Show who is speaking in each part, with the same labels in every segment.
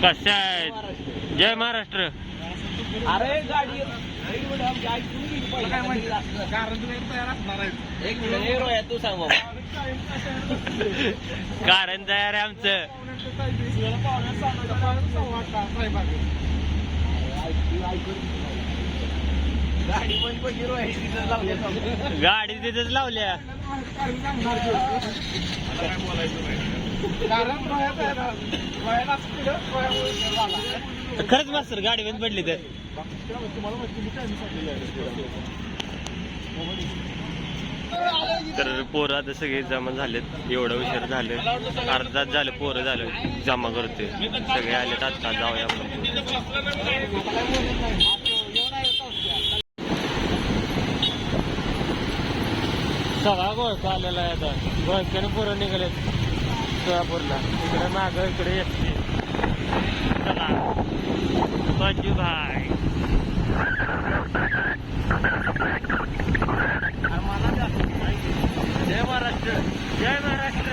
Speaker 1: कशा आहेत? जय महाराष्ट्र.
Speaker 2: अरे गाडी तू सांग
Speaker 1: कारण तयार आहे आमचं.
Speaker 2: गाडी पण
Speaker 1: गाडी तिथेच लावल्या. खरंच मास्तर गाडी बंद पडली तर पोरं आता सगळे जमा झालेत. एवढं उशीर झाले, अर्धाच झालं पोरं झालं जमा करते. सगळे आलेत आता जाऊया आपण. सगळा गोळका आलेला आहे आता. गोळक्याने पोरं निघालेत सोलापूरला. इकडे माग इकडे येते. चला मंजू भाई. जय महाराष्ट्र. जय महाराष्ट्र.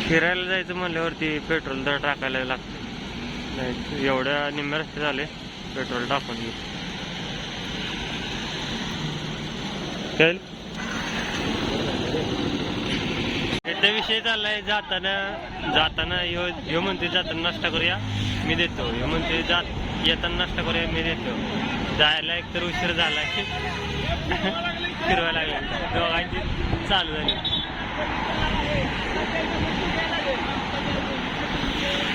Speaker 1: फिरायला जायचं म्हणल्यावरती पेट्रोल दर टाकायला लागतं. नाही एवढ्या निम्म्या रस्ते झाले पेट्रोल टाकून घेऊ. इथे विषय चाललाय. जाताना ह्यो म्हणते जाताना नाश्ता करूया मी देतो. ह्यो म्हणते येताना नाश्ता करूया मी देतो. जायला एक तर उशीर झालाय. फिरवायला लागले दोघांची चालू झाली.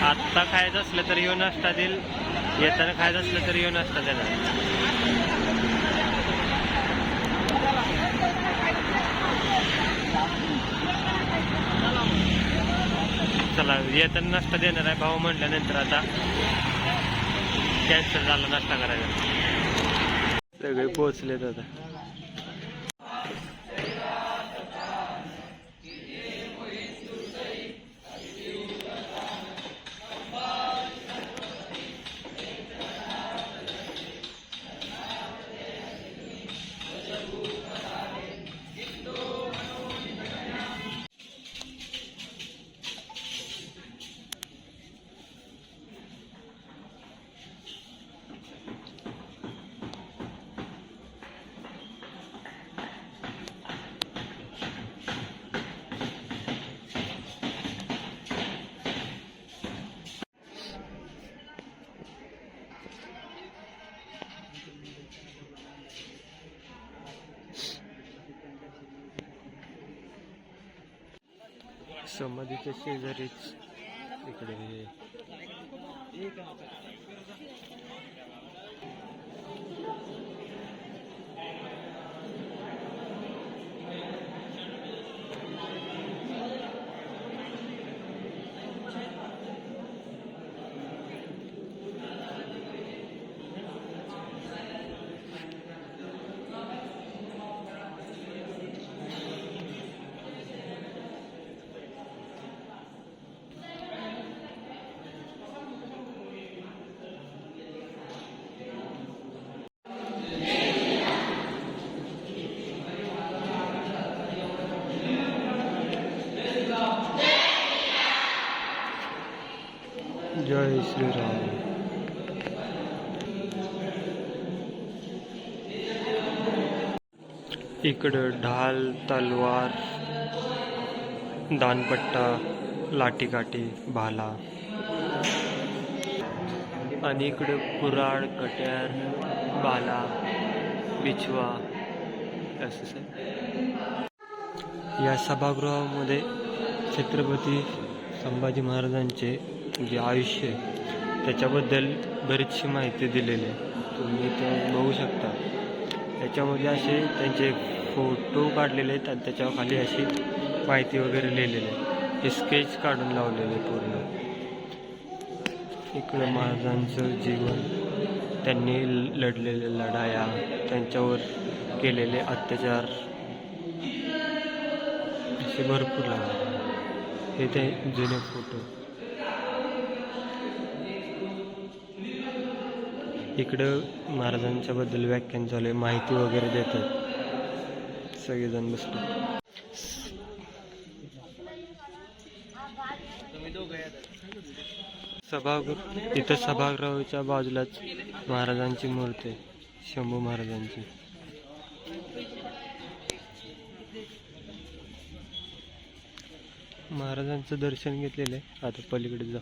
Speaker 1: आत्ता खायचं असलं तरी ह्यो नाश्ता देईल, येताना खायचं असलं तरी ह्यो नाश्ता देणार. चला येताना नाश्ता देणार आहे भाऊ म्हटल्यानंतर आता कॅन्सल झाला नाश्ता करायचा. सगळे पोहोचलेत आता. समाधीच्या शेजारीच इकडे जय श्रीराम. इकडं ढाल, तलवार, दानपट्टा, लाठीकाठी, भाला आणि इकडं कुऱ्हाड, कट्यार, भाला, बिछवा असं. या सभागृहामध्ये छत्रपती संभाजी महाराजांचे जे आयुष्य त्याच्याबद्दल बरीचशी माहिती दिलेली आहे. तुम्ही ते बघू शकता. त्याच्यामध्ये असे त्यांचे फोटो काढलेले आहेत आणि त्याच्यावर खाली अशी माहिती वगैरे लिहिलेली आहे. हे स्केच काढून लावलेले पूर्ण. इकडं महाराजांचं जीवन, त्यांनी लढलेल्या लढाया, त्यांच्यावर केलेले अत्याचार असे भरपूर लागले. हे ते जुने फोटो. इकडं महाराजांच्या बद्दल व्याख्यान चालू आहे, माहिती वगैरे देतात सगळेजण बसले.
Speaker 2: तुम्ही दोघं या.
Speaker 1: सभागृह इथं सभागृहाच्या बाजूलाच महाराजांची मूर्ती आहे, शंभू महाराजांची. महाराजांचं दर्शन घेतलेलं आहे. आता पलीकडे जा.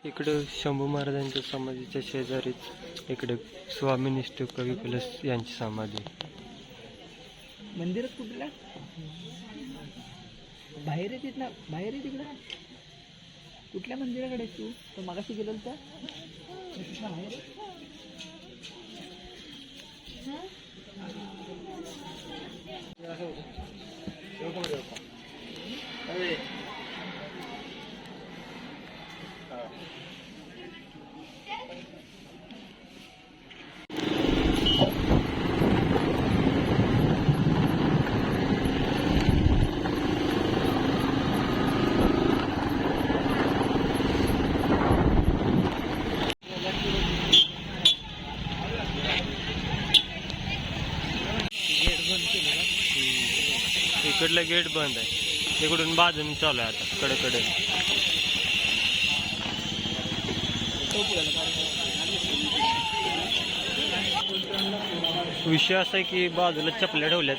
Speaker 1: इकडं शंभू महाराजांच्या समाधीच्या शेजारीच इकडे स्वामीनिष्ठ कवी कलश यांची समाधी आहे.
Speaker 2: मंदिरात कुठला बाहेर आहे तिथला, बाहेर आहे तिकडं. कुठल्या मंदिराकडे तू तर मागाशी गेलो तर बाहेर आहे.
Speaker 1: इकडलं गेट बंद आहे, इकडून बाजून चालू आहे आता कडे. विषय असा आहे की बाजूला चपल्या ठेवल्यात.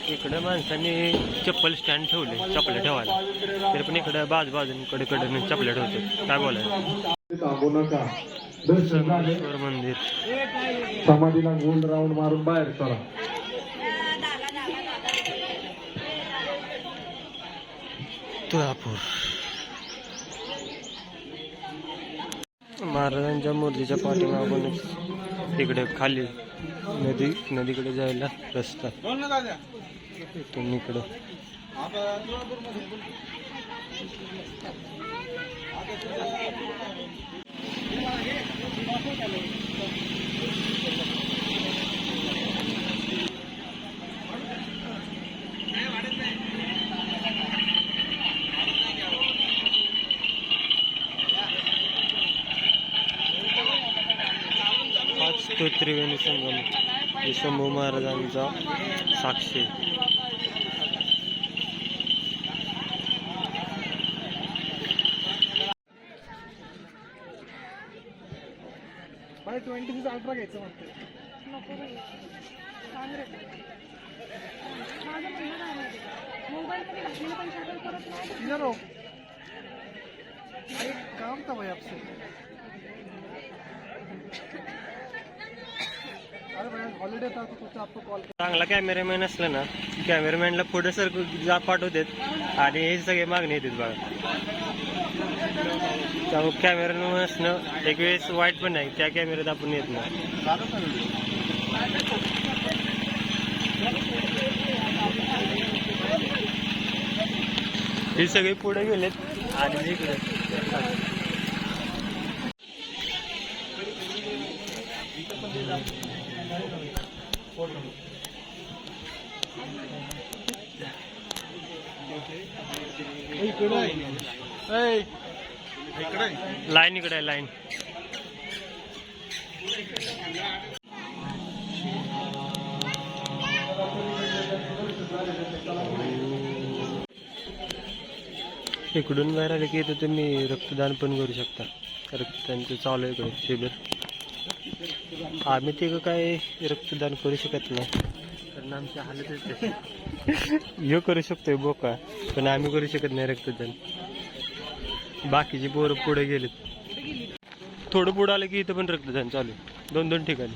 Speaker 1: इकडे माणसांनी चप्पल स्टँड ठेवले चपल्या ठेवायला, तरी पण इकडे बाजून कडे चपल्या ठेवतात. काय बोलायचं.
Speaker 3: थांबू नका. दर्शन झाले,
Speaker 1: मंदिर
Speaker 3: समाधीला गोल राऊंड मारून बाहेर चला.
Speaker 1: तुळापूर महाराजांच्या मूर्तीच्या पाठीमागूनच इकडे खाली नदीकडे जायला रस्ता. इथून इकडं तो त्रिवेणी संगम हे शंभू महाराजांचा साक्षी.
Speaker 3: बाय 26 अल्ट्रा घ्यायचं वाटतं. काम था भाई आपसे. अरे भाई हॉलिडे था तो सोचा आपको कॉल.
Speaker 1: चांगला कॅमेरामॅन असला ना, कॅमेरामॅनला पुढे जा पाठवतात आणि हे सगळे मागणी येतात बघा. त्यामुळे कॅमेरामॅन असणं एक वेळेस वाईट पण नाही, त्या कॅमेऱ्यात आपण येत नाही. हे सगळे पुढे गेलेत आणि इकडे लाईन इकडे आहे लाईन. इकडून बाहेर आले की इथं तुम्ही रक्तदान पण करू शकता. रक्तदानचं चालू आहे इकडे शिबिर. आम्ही तिघं काय रक्तदान करू शकत नाही कारण आमची हालतच यो करू शकतोय बोका, पण आम्ही करू शकत नाही रक्तदान. बाकीची पोरं पुढे गेलेत. थोडं पुढं आलं की इथं पण रक्तदान चालू आहे 2-2 ठिकाणी.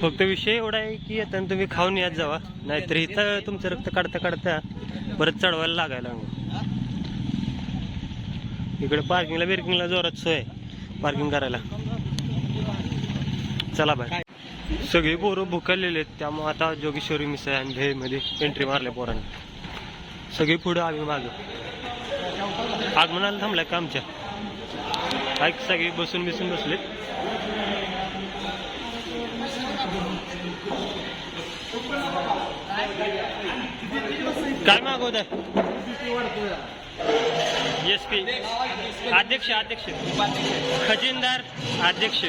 Speaker 1: फक्त विषय एवढा आहे की आता तुम्ही खाऊन यात जावा, नाहीतर इथं तुमचं रक्त काढता परत चढवायला लागायला लागलं. इकडे पार्किंगला जोरात सोय पार्किंग करायला. चला बाय. सगळी पोरं भुकालेले आहेत, त्यामुळे आता जोगेश्वरी मिसळ आणि भेळमध्ये एंट्री मारल्या पोरांनी. सगळी पुढं आम्ही मागं. आगमनाला थांबलाय का आमच्या ऐक सगळी बसून बसले. काय मागवत आहे? SP अध्यक्ष खजिनदार अध्यक्ष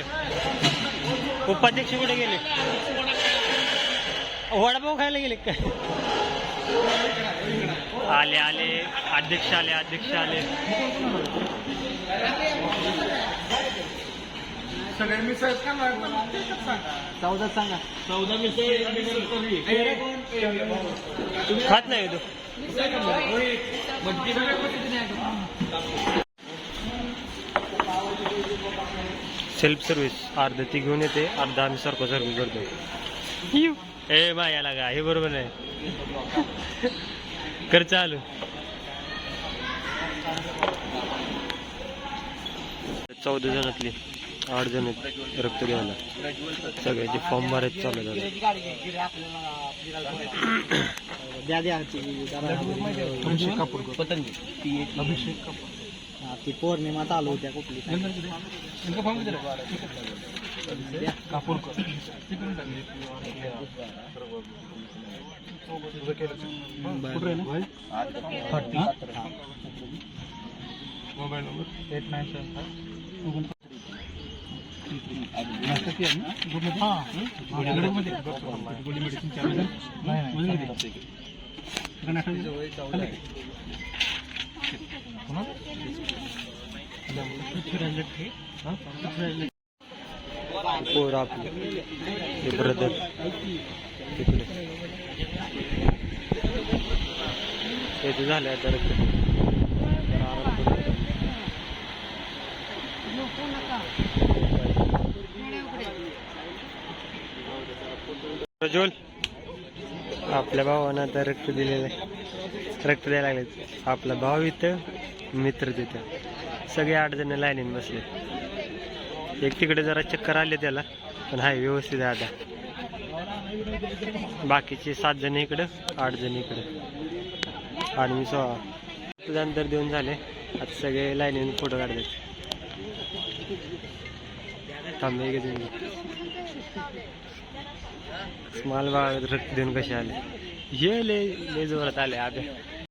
Speaker 1: उपाध्यक्ष कुठे गेले? वडापाव खायला गेले काय? आले आले अध्यक्ष आले अध्यक्ष आले.
Speaker 3: सगळे मिसळ करणार पण ते कसं सांगा
Speaker 2: 14 सांगा.
Speaker 3: 14 मिसळ
Speaker 1: खात नाही तू. सेल्फ सर्व्हिस अर्ध ती घेऊन येते अर्धा आम्ही सारखं सर्व्हिस करतो. ए मा याला का हे बरोबर नाही. कर चालू. 14 जणातली 8 जण आहेत रक्त द्यायला. सगळ्याचे फॉर्म भरायचे चालू झाले.
Speaker 2: अभिषेक कापूरकर पतंगी अभिषेक कापूर. ती पौर्णिमा चालू होत्या कुठली कापूरकर.
Speaker 3: मोबाईल नंबर 8975
Speaker 1: पोर आपले ते ब्रदर तिकडे ते झाले आता प्रज्वल आपल्या भावानं आता रक्त दिलेलं आहे. रक्त द्यायला लागले. आपला भाव इथं मित्र तिथं सगळे 8 जण लाईनीन बसले. एक तिकडे जरा चक्कर आले त्याला पण हाय व्यवस्थित आहे आता. बाकीचे 7 जण इकडं 8 जण इकडं आणि मी 16 नंतर देऊन झाले. आता सगळे लाईनीन फोटो काढतात. थांबे गे तुम्ही स्मॉल बाळा रक्त देऊन कसे आले. हे लय जोरात आले आगे.